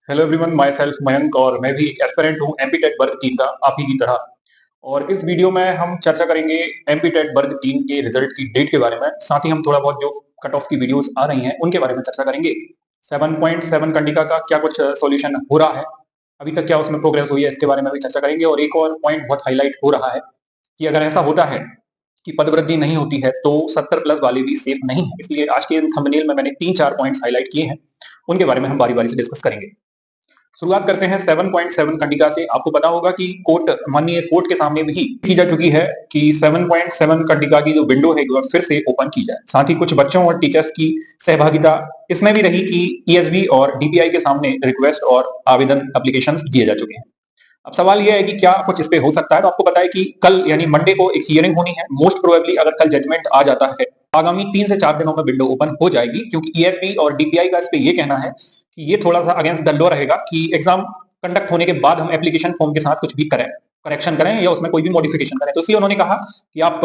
Hello everyone, my self Mayank और मैं भी एक एस्पिरेंट हूँ एमपीटेट वर्ग 3 का, आप ही की तरह। और इस वीडियो में हम चर्चा करेंगे एमपीटेट वर्ग 3 के रिजल्ट की डेट के बारे में। साथ ही हम थोड़ा बहुत जो कट ऑफ की वीडियोस आ रही हैं उनके बारे में चर्चा करेंगे। 7.7 कंडिका का क्या कुछ सॉल्यूशन हो रहा है, अभी तक क्या उसमें प्रोग्रेस हुई है, इसके बारे में भी चर्चा करेंगे। और एक और पॉइंट बहुत हाईलाइट हो रहा है कि अगर ऐसा होता है कि पद वृद्धि नहीं होती है तो 70 प्लस वाले भी सेफ नहीं है। इसलिए आज के थंबनेल में मैंने 3-4 पॉइंट्स हाईलाइट किए हैं, उनके बारे में हम बारी बारी से डिस्कस करेंगे। शुरुआत करते हैं 7.7 कंडिका से। आपको पता होगा कि कोर्ट, माननीय कोर्ट के सामने भी की जा चुकी है कि 7.7 कंडिका की जो विंडो है एक बार फिर से ओपन की जाए। साथ ही कुछ बच्चों और टीचर्स की सहभागिता इसमें भी रही कि ईएसबी और डीपीआई के सामने रिक्वेस्ट और आवेदन एप्लीकेशंस दिए जा चुके हैं। अब सवाल यह है कि क्या कुछ इस पे हो सकता है। तो आपको पता है कि कल यानी मंडे को एक हियरिंग होनी है। मोस्ट प्रोबेबली अगर कल जजमेंट आ जाता है, आगामी 3 से 4 दिनों में विंडो ओपन हो जाएगी, क्योंकि ईएसबी और डीपीआई का इस पे ये कहना है कि ये थोड़ा सा अगेंस्ट द लॉ रहेगा कि एग्जाम कंडक्ट होने के बाद हम एप्लीकेशन फॉर्म के साथ कुछ भी करें, करेक्शन करें या उसमें कोई भी मॉडिफिकेशन करें। तो इसलिए उन्होंने कहा कि आप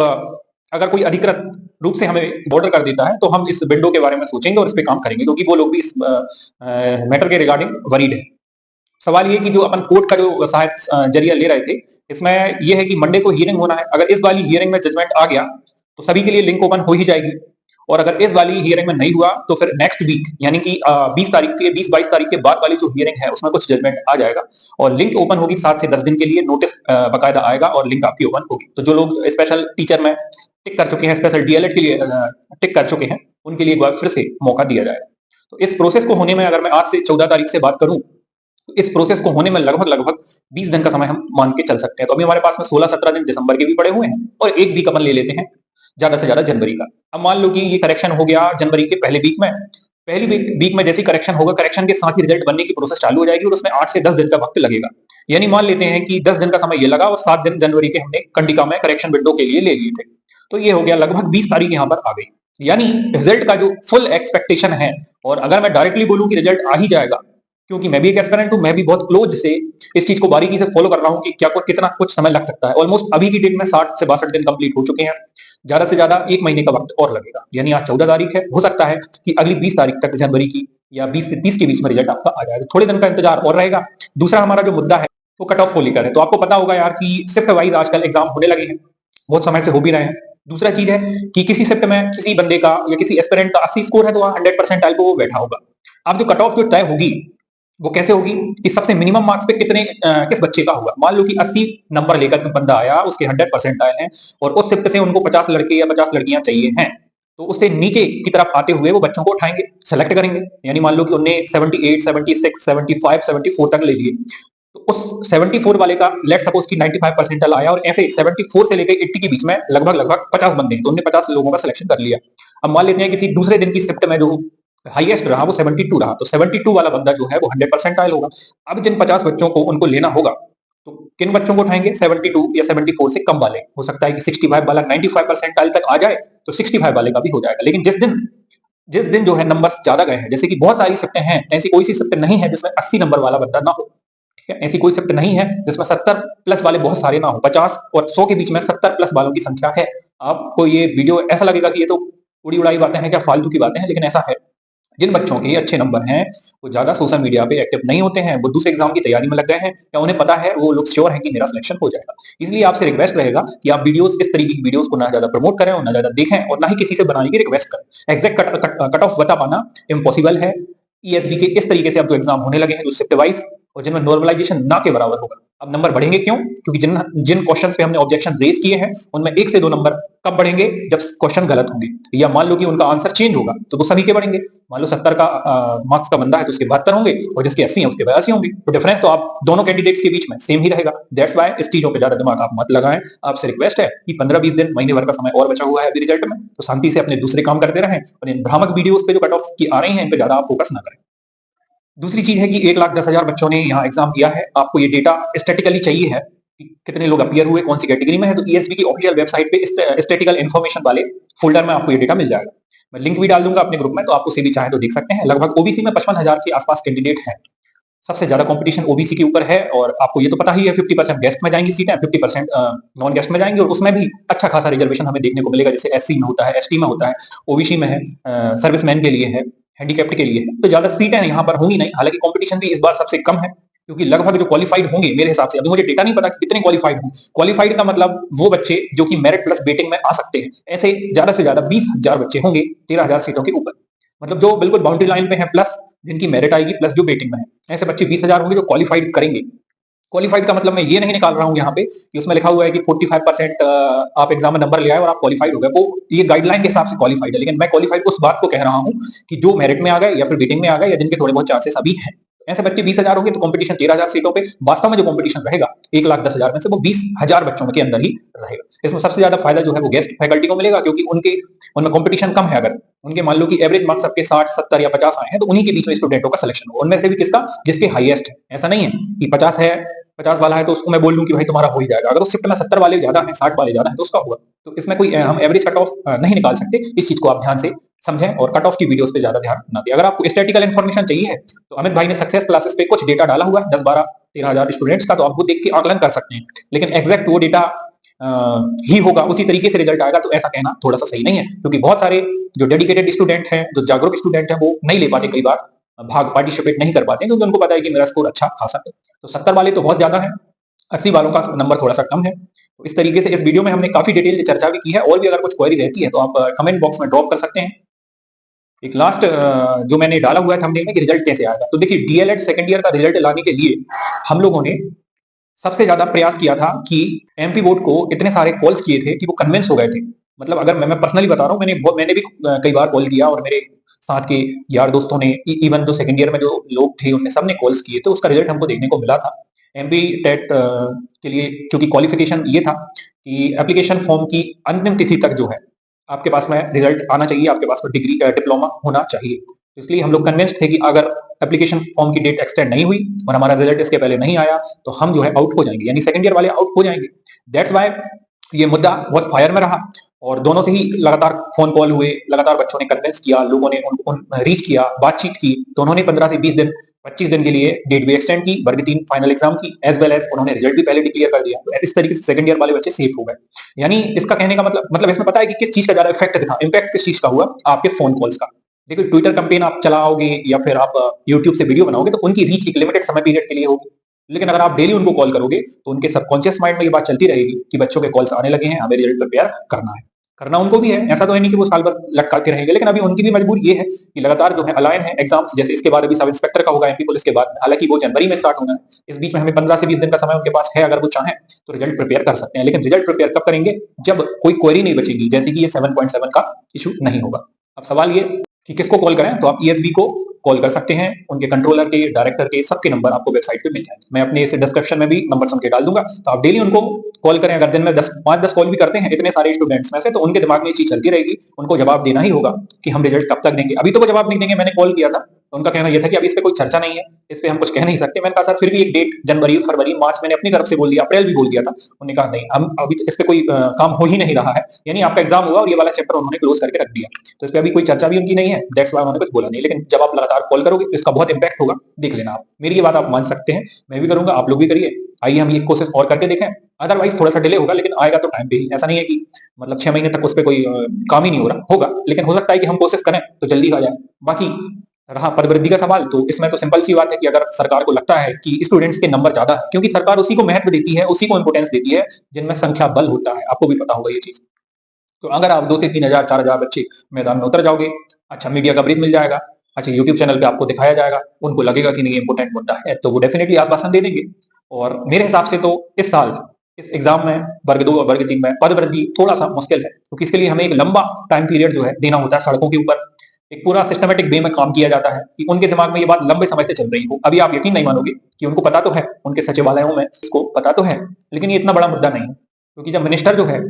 अगर कोई अधिकृत रूप से हमें बॉर्डर कर देता है तो हम इस विंडो के बारे में सोचेंगे और इस पे काम करेंगे, क्योंकि वो लोग भी इस मैटर के रिगार्डिंग वरीड है। सवाल ये कि जो अपन कोर्ट का जो सहायक जरिया ले रहे थे, इसमें यह है कि मंडे को हियरिंग होना है। अगर इस वाली हियरिंग में जजमेंट आ गया तो सभी के लिए लिंक ओपन हो ही जाएगी, और अगर इस वाली हियरिंग में नहीं हुआ तो फिर नेक्स्ट वीक यानी कि 20-22 तारीख के बाद वाली जो हियरिंग है उसमें कुछ जजमेंट आ जाएगा और लिंक ओपन होगी 7 से 10 दिन के लिए। नोटिस बकायदा आएगा और लिंक आपकी ओपन होगी। तो जो लोग स्पेशल टीचर में टिक कर चुके हैं, स्पेशल डीएलएड के लिए टिक कर चुके हैं, उनके लिए एक बार फिर से मौका दिया जाएगा। तो इस प्रोसेस को होने में, अगर मैं आज से 14 तारीख से बात करूं, इस प्रोसेस को होने में लगभग 20 दिन का समय हम मान के चल सकते हैं। तो अभी हमारे पास में 16-17 दिन दिसंबर के भी पड़े हुए हैं और एक वीक अपन ले लेते हैं ज्यादा से ज्यादा जनवरी का। अब मान लो कि ये करेक्शन हो गया जनवरी के पहले वीक में। पहली वीक में जैसे करेक्शन होगा, करेक्शन के साथ ही रिजल्ट बनने की प्रोसेस चालू हो जाएगी और उसमें 8 से 10 दिन का वक्त लगेगा। यानी मान लेते हैं कि 10 दिन का समय ये लगा और 7 दिन जनवरी के हमने कंडिका में करेक्शन विंडो के लिए ले लिए थे। तो ये हो गया लगभग 20 तारीख यहाँ पर आ गई। यानी रिजल्ट का जो फुल एक्सपेक्टेशन है, और अगर मैं डायरेक्टली बोलूं कि रिजल्ट आ ही जाएगा, क्योंकि मैं भी एक एस्पिरेंट हूं, मैं भी बहुत क्लोज से इस चीज को बारीकी से फॉलो कर रहा हूं कि क्या कितना कुछ समय लग सकता है। ऑलमोस्ट अभी की डेट में 60 से 62 दिन कंप्लीट हो चुके हैं। ज्यादा से ज्यादा 1 महीने का वक्त और लगेगा। यानी आज 14 तारीख है, हो सकता है कि अगली 20 तारीख तक जनवरी की या 20 से 30 के बीच में रिजल्ट आपका आ जाएगा। थोड़े दिन का इंतजार और रहेगा। दूसरा हमारा जो मुद्दा है वो कट ऑफ को लेकर है। तो आपको पता होगा यार कि शिफ्ट वाइज आजकल एग्जाम होने लगे हैं, बहुत समय से हो भी रहे हैं। दूसरा चीज है कि किसी शिफ्ट में किसी बंदे का या किसी एस्पिरेंट का 80 स्कोर है तो वहां 100% पे वो बैठा होगा। अब जो कट ऑफ जो तय होगी वो कैसे होगी कि सबसे मिनिमम मार्क्स पे कितने किस बच्चे का हुआ। मान लो कि 80 नंबर लेकर बंदा आया, उसके 100% आए हैं और उस शिफ्ट से उनको 50 लड़के या 50 लड़कियां चाहिए हैं, तो उससे नीचे की तरफ आते हुए वो बच्चों को उठाएंगे, सेलेक्ट करेंगे। यानी मान लो कि उन्हें 78, 76, 75, 74 तक ले लिए, तो उस 74 वाले का लेट सपोज की 95 परसेंटाइल आया और ऐसे 74 से लेकर 80 के बीच में लगभग 50 बंदे हैं, तो उन्होंने 50 लोगों का सिलेक्शन कर लिया। अब मान लेते हैं किसी दूसरे दिन की शिफ्ट में जो हाईएस्ट रहा वो 72 रहा, तो 72 वाला बंदा जो है वो 100% होगा। अब जिन 50 बच्चों को उनको लेना होगा, तो किन बच्चों को उठाएंगे? 72 या 74 से कम वाले। हो सकता है कि 65 वाला 95% तक आ जाए तो 65 वाले का भी हो जाएगा। लेकिन जिस दिन जो है नंबर ज्यादा गए हैं, जैसे कि बहुत सारी शिफ्टें हैं, ऐसी कोई सी शिफ्ट नहीं है जिसमें 80 नंबर वाला बंदा ना हो। ठीक है, ऐसी कोई शिफ्ट नहीं है जिसमें 70 प्लस वाले बहुत सारे ना हो। 50 और 100 के बीच में 70 प्लस वालों की संख्या है। आपको ये वीडियो ऐसा लगेगा कि ये तो उड़ी उड़ाई बातें हैं, क्या फालतू की बातें हैं, लेकिन ऐसा है। जिन बच्चों के अच्छे नंबर हैं वो ज्यादा सोशल मीडिया पे एक्टिव नहीं होते हैं, वो दूसरे एग्जाम की तैयारी में लग गए हैं, या उन्हें पता है, वो लोग श्योर हैं कि मेरा सिलेक्शन हो जाएगा। इसलिए आपसे रिक्वेस्ट रहेगा कि आप वीडियोस, इस तरीके की वीडियोस को ना ज्यादा प्रमोट करें और ना ज्यादा देखें और ना ही किसी से बनाने की रिक्वेस्ट करें। एग्जैक्ट कट ऑफ बता पाना इम्पॉसिबल है। ईएसबी के इस तरीके से अब जो एग्जाम होने लगे हैं, जो शिफ्ट वाइज और जिनमें नॉर्मलाइजेशन ना के बराबर होगा। अब नंबर बढ़ेंगे क्यों? क्योंकि जिन जिन क्वेश्चंस पे हमने ऑब्जेक्शन रेज किए हैं उनमें 1 से 2 नंबर कब बढ़ेंगे? जब क्वेश्चन गलत होंगे, या मान लो कि उनका आंसर चेंज होगा तो वो सभी के बढ़ेंगे। मान लो 70 का मार्क्स का बंदा है तो उसके 72 होंगे और जिसके 80 है उसके 82 होंगे। तो डिफरेंस तो आप दोनों कैंडिडेट्स के बीच में सेम ही रहेगा। दैट्स व्हाई इस चीजों पे ज्यादा दिमाग आप मत लगाएं। आपसे रिक्वेस्ट है कि 15-20 दिन, महीने भर का समय और बचा हुआ है अभी रिजल्ट में, तो शांति से अपने दूसरे काम करते रहें और इन भ्रामक वीडियोस पे जो कट ऑफ की आ रही हैं इन पे ज्यादा आप फोकस ना करें। दूसरी चीज है कि 1,10,000 बच्चों ने यहाँ एग्जाम दिया है। आपको ये डेटा स्टैटिकली चाहिए है कि कितने लोग अपीयर हुए, कौन सी कैटेगरी में है, तो ईएसबी की ऑफिशियल वेबसाइट पे स्टैटिकल इन्फॉर्मेशन वाले फोल्डर में आपको ये डेटा मिल जाएगा। मैं लिंक भी डाल दूंगा अपने ग्रुप में, तो आपको से भी चाहे तो देख सकते हैं। लगभग ओबीसी में 55,000 के आसपास कैंडिडेट हैं। सबसे ज्यादा कंपटीशन ओबीसी के ऊपर है और आपको ये तो पता ही है 50% गेस्ट में जाएंगी सीटें, 50% नॉन गेस्ट में जाएंगी, और उसमें भी अच्छा खासा रिजर्वेशन हमें देखने को मिलेगा। जैसे एससी में होता है, एसटी में होता है, ओबीसी में है, सर्विसमैन के लिए है, हैंडीकैप्ड के लिए, तो ज्यादा सीटें यहाँ पर होंगी नहीं। हालांकि कंपटीशन भी इस बार सबसे कम है, क्योंकि लगभग जो क्वालिफाइड होंगे मेरे हिसाब से, अभी मुझे डेटा नहीं पता कि कितने क्वालिफाइड होंगे। क्वालिफाइड का मतलब वो बच्चे जो कि मेरिट प्लस वेटिंग में आ सकते हैं, ऐसे ज्यादा से ज्यादा 20,000 बच्चे होंगे 13,000 सीटों के ऊपर। मतलब जो बिल्कुल बाउंड्री लाइन पे है, प्लस जिनकी मेरिट आएगी, प्लस जो वेटिंग में है, ऐसे बच्चे 20,000 होंगे जो क्वालिफाइड करेंगे। क्वालिफाइड का मतलब मैं ये नहीं निकाल रहा हूं यहाँ पे कि उसमें लिखा हुआ है कि 45% आप एग्जाम में नंबर ले आए और आप क्वालिफाइड हो गए, वो ये गाइडलाइन के हिसाब से क्वालिफाइड है। लेकिन मैं क्वालिफाइड उस बात को कह रहा हूं कि जो मेरिट में आ गए या फिर वेटिंग में आ गए या जिनके थोड़े बहुत चांसेस अभी हैं, ऐसे बच्चे 20,000 होंगे तो कंपटीशन 13,000 सीटों पे। वास्तव में जो कंपटीशन रहेगा 1,10,000 में से वो 20,000 बच्चों के अंदर ही रहेगा। इसमें सबसे ज्यादा फायदा जो है वो गेस्ट फैकल्टी को मिलेगा, क्योंकि उनमें कंपटीशन कम है। अगर उनके मान लो कि एवरेज मार्क्स सबके 60, 70 या 50 आए हैं, तो उन्हीं के बीच में स्टूडेंटों का सिलेक्शन होगा। उनमें से भी किसका, जिसके हाईएस्ट है। ऐसा नहीं है कि 50 है, 50 वाला है तो उसको मैं बोल दूं कि भाई तुम्हारा हो ही जाएगा। अगर उस शिफ्ट में 70 वाले ज्यादा है, 60 वाले ज्यादा है, तो उसका हुआ। तो इसमें कोई हम एवरेज कट ऑफ नहीं निकाल सकते। इस चीज को आप ध्यान से समझें और कट ऑफ की वीडियोस पे ज्यादा ध्यान ना दें। अगर आपको स्टैटिकल इन्फॉर्मेशन चाहिए है तो अमित भाई ने सक्सेस क्लासेस पे कुछ डेटा डाला हुआ है, 10, 12, 13,000 स्टूडेंट्स का, तो आप वो देख के आकलन कर सकते हैं। लेकिन एग्जैक्ट वो डेटा ही होगा, उसी तरीके से रिजल्ट आएगा, तो ऐसा कहना थोड़ा सा सही नहीं है। क्योंकि बहुत सारे जो डेडिकेटेड स्टूडेंट हैं, जो जागरूक स्टूडेंट हैं, वो नहीं ले पाते, कई बार भाग पार्टिसिपेट नहीं कर पाते, क्योंकि उनको पता है कि मेरा स्कोर अच्छा खासा है। तो 70 वाले तो बहुत ज्यादा है, 80 वालों का नंबर थोड़ा सा कम है। तो इस तरीके से इस वीडियो में हमने काफी डिटेल चर्चा भी की है। और भी अगर कुछ क्वेरी रहती है तो आप कमेंट बॉक्स में ड्रॉप कर सकते हैं। एक लास्ट जो मैंने डाला हुआ है थंबनेल में कि रिजल्ट कैसे आएगा, तो देखिए डीएलएड सेकंड ईयर का रिजल्ट लाने के लिए हम लोगों ने सबसे ज्यादा प्रयास किया था कि एमपी बोर्ड को इतने सारे कॉल्स किए थे कि वो कन्विंस हो गए थे। मतलब अगर मैं पर्सनली बता रहा हूँ, मैंने भी कई बार कॉल किया, और मेरे साथ के यार दोस्तों ने, इवन जो सेकंड ईयर में जो लोग थे उनने सबने कॉल्स किए, तो उसका रिजल्ट हमको देखने को मिला था। एमपी टेट के लिए क्योंकि क्वालिफिकेशन ये था कि एप्लीकेशन फॉर्म की अंतिम तिथि तक जो है आपके पास में रिजल्ट आना चाहिए, आपके पास में डिग्री डिप्लोमा होना चाहिए। तो इसलिए हम लोग कन्विंस्ड थे कि अगर एप्लीकेशन फॉर्म की डेट एक्सटेंड नहीं हुई और हमारा रिजल्ट इसके पहले नहीं आया तो हम जो है आउट हो जाएंगे, यानी सेकंड ईयर वाले आउट हो जाएंगे। दैट्स वाई ये मुद्दा बहुत फायर में रहा, और दोनों से ही लगातार फोन कॉल हुए, लगातार बच्चों ने कन्विंस किया, लोगों ने उन रीच किया, बातचीत की। तो उन्होंने 15 से 20 दिन, 25 दिन के लिए डेट भी एक्सटेंड की, वर्ग 3 फाइनल एग्जाम की, एज वेल एज उन्होंने रिजल्ट भी पहले डिक्लेयर कर दिया। तो इस तरीके से सेकंड ईयर वाले बच्चे सेफ हो गए। यानी इसका कहने का मतलब इसमें पता है कि किस चीज का ज्यादा इफेक्ट दिखा, इम्पैक्ट किस चीज का हुआ, आपके फोन कॉल्स का। देखो ट्विटर कैंपेन आप चलाओगे या फिर आप यूट्यूब से वीडियो बनाओगे तो उनकी रीच एक लिमिटेड समय पीरियड के लिए होगी। लेकिन अगर आप डेली उनको कॉल करोगे तो उनके सबकॉन्शियस माइंड में ये बात चलती रहेगी कि बच्चों के कॉल्स आने लगे हैं, हमें रिजल्ट प्रिपेयर करना है। करना उनको भी है, ऐसा तो है नहीं कि वो साल भर लटकाते रहेंगे, लेकिन अभी उनकी भी मजबूरी ये है कि लगातार जो है अलाइन है एग्जाम्स। जैसे इसके बाद अभी सब इंस्पेक्टर का होगा एमपी पुलिस के बाद, हालांकि वो जनवरी में स्टार्ट होना है। इस बीच में हमें 15 से 20 दिन का समय उनके पास है, अगर वो चाहें तो रिजल्ट प्रिपेयर कर सकते हैं। लेकिन रिजल्ट प्रिपेयर कब करेंगे, जब कोई क्वेरी नहीं बचेगी, जैसे कि ये 7.7 का इशू नहीं होगा। अब सवाल ये कि किसको कॉल करें, तो आप ईएसबी को कॉल कर सकते हैं। उनके कंट्रोलर के, डायरेक्टर के, सबके नंबर आपको वेबसाइट पे मिल जाएंगे। मैं अपने इस डिस्क्रिप्शन में भी नंबर उनके डाल दूंगा, तो आप डेली उनको कॉल करें। अगर दिन में 5-10 कॉल भी करते हैं इतने सारे स्टूडेंट्स में से, तो उनके दिमाग में ये चीज चलती रहेगी, उनको जवाब देना ही होगा कि हम रिजल्ट कब तक देंगे। अभी तो वो जवाब नहीं देंगे, मैंने कॉल किया था तो उनका कहना यह था कि अभी इस पे कोई चर्चा नहीं है, इस पे हम कुछ कह नहीं सकते। मैंने कहा सर फिर भी एक डेट, जनवरी, फरवरी, मार्च मैंने अपनी तरफ से बोल दिया, अप्रैल भी बोल दिया था। उन्होंने कहा नहीं, हम अभी इस पे कोई काम हो ही नहीं रहा है, यानी आपका एग्जाम हुआ और ये वाला चैप्टर उन्होंने क्लोज करके रख दिया, तो इस पे अभी कोई चर्चा भी उनकी नहीं है। दैट्स वाई उन्होंने कुछ बोला नहीं। लेकिन जब आप लगातार कॉल करोगे तो इसका बहुत इंपैक्ट होगा, देख लेना आप। मेरी ये बात आप मान सकते हैं, मैं भी करूंगा, आप लोग भी करिए। आइए हम ये कोशिश और करके देखें। अदरवाइज थोड़ा सा डिले होगा, लेकिन आएगा तो टाइम पे ही। ऐसा नहीं है कि मतलब 6 महीने तक उस पर कोई काम ही नहीं हो रहा होगा, लेकिन हो सकता है कि हम कोशिश करें तो जल्दी आ जाए। बाकी रहा पदवृद्धि का सवाल, तो इसमें तो सिंपल सी बात है कि अगर सरकार को लगता है कि स्टूडेंट्स के नंबर ज्यादा है, क्योंकि सरकार उसी को महत्व देती है, उसी को इंपोर्टेंस देती है जिनमें संख्या बल होता है, आपको भी पता होगा ये चीज। तो अगर आप 2 से 3,000, 4,000 बच्चे मैदान में उतर जाओगे, अच्छा मीडिया कवरेज मिल जाएगा, अच्छा यूट्यूब चैनल पे आपको दिखाया जाएगा, उनको लगेगा कि नहीं इंपोर्टेंट मुद्दा है, तो वो डेफिनेटली आश्वासन दे देंगे। और मेरे हिसाब से तो इस साल इस एग्जाम में वर्ग 2 और वर्ग 3 में पद वृद्धि थोड़ा सा मुश्किल है, क्योंकि इसके लिए हमें एक लंबा टाइम पीरियड जो है देना होता है। सड़कों के ऊपर एक पूरा सिस्टमेटिक वे में काम किया जाता है कि उनके दिमाग में ये बात लंबे समय से चल रही हो। अभी आप यकीन नहीं मानोगे कि उनको पता तो है, उनके सचिवालयों में इसको पता तो है, लेकिन ये इतना बड़ा मुद्दा नहीं है। क्योंकि जब मिनिस्टर जो है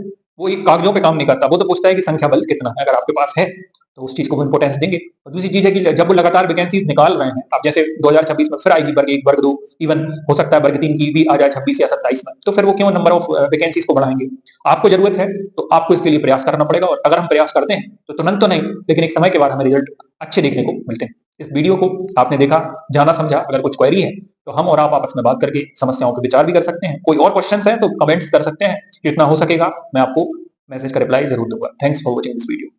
वो एक कागजों पे काम नहीं करता, वो तो पूछता है कि संख्या बल कितना है। अगर आपके पास है तो उस चीज को इंपोर्टेंस देंगे। और दूसरी चीज है कि जब वो लगातार वैकेंसीज निकाल रहे हैं, अब जैसे 2026 में फिर आएगी वर्ग 1, वर्ग 2, इवन हो सकता है वर्ग 3 की भी आ जाए 26 या 27 में, तो फिर वो क्यों नंबर ऑफ वैकेंसीज को बढ़ाएंगे। आपको जरूरत है तो आपको इसके लिए प्रयास करना पड़ेगा, और अगर हम प्रयास करते हैं तो तुरंत तो नहीं, लेकिन एक समय के बाद हमें रिजल्ट अच्छे देखने को मिलते हैं। इस वीडियो को आपने देखा, जाना, समझा। अगर कुछ क्वेरी है तो हम और आप आपस में बात करके समस्याओं पर विचार भी कर सकते हैं। कोई और क्वेश्चंस हैं तो कमेंट्स कर सकते हैं, जितना हो सकेगा मैं आपको मैसेज का रिप्लाई जरूर दूंगा। Thanks for watching this video.